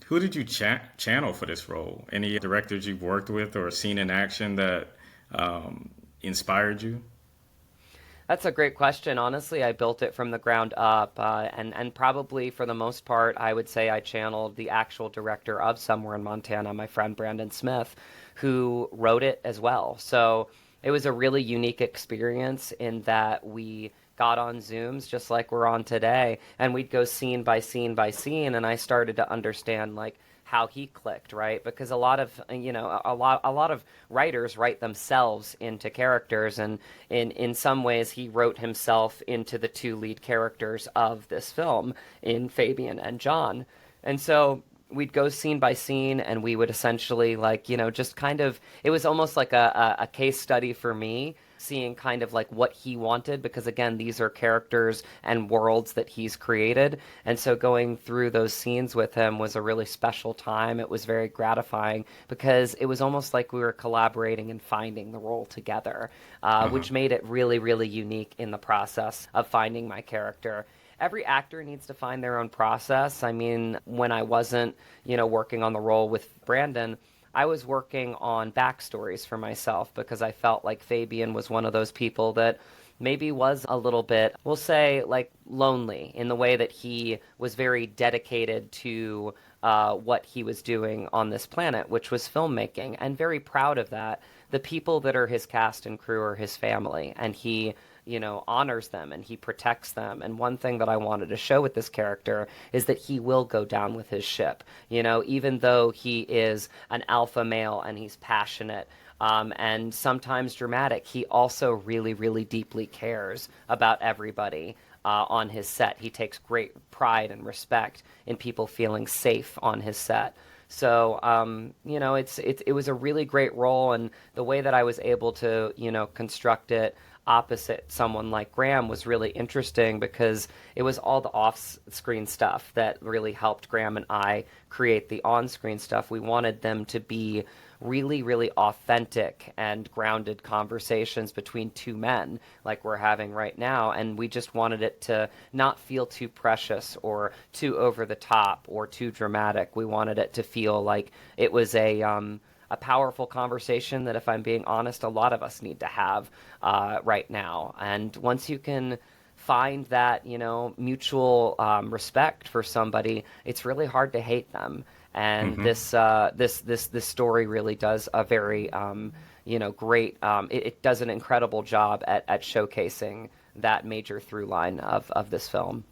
Who did you channel for this role? Any directors you've worked with or seen in action that inspired you? That's a great question. Honestly, I built it from the ground up, and probably for the most part, I would say I channeled the actual director of Somewhere in Montana, my friend Brandon Smith, who wrote it as well. So it was a really unique experience in that we got on Zooms just like we're on today, and we'd go scene by scene by scene, and I started to understand like how he clicked, right? Because a lot of a lot of writers write themselves into characters, and in some ways he wrote himself into the two lead characters of this film in Fabian and John. And so we'd go scene by scene and we would essentially like just kind of it was almost like a case study for me seeing kind of like what he wanted, because again these are characters and worlds that he's created, and so going through those scenes with him was a really special time. It was very gratifying because it was almost like we were collaborating and finding the role together, Uh-huh. which made it really really unique in the process of finding my character. Every actor needs to find their own process. I mean, when I wasn't, working on the role with Brandon, I was working on backstories for myself because I felt like Fabian was one of those people that maybe was a little bit, we'll say, like lonely in the way that he was very dedicated to what he was doing on this planet, which was filmmaking, and very proud of that. The people that are his cast and crew are his family, and he honors them and he protects them. And one thing that I wanted to show with this character is that he will go down with his ship. Even though he is an alpha male and he's passionate, and sometimes dramatic, he also really, really deeply cares about everybody. On his set, he takes great pride and respect in people feeling safe on his set. So, it was a really great role, and the way that I was able to, construct it opposite someone like Graham was really interesting because it was all the off-screen stuff that really helped Graham and I create the on-screen stuff. We wanted them to be really, really authentic and grounded conversations between two men like we're having right now. And we just wanted it to not feel too precious or too over the top or too dramatic. We wanted it to feel like it was a powerful conversation that, if I'm being honest, a lot of us need to have right now. And once you can find that mutual respect for somebody, it's really hard to hate them. And Hmm. this story really does a very great. It does an incredible job at showcasing that major through line of this film.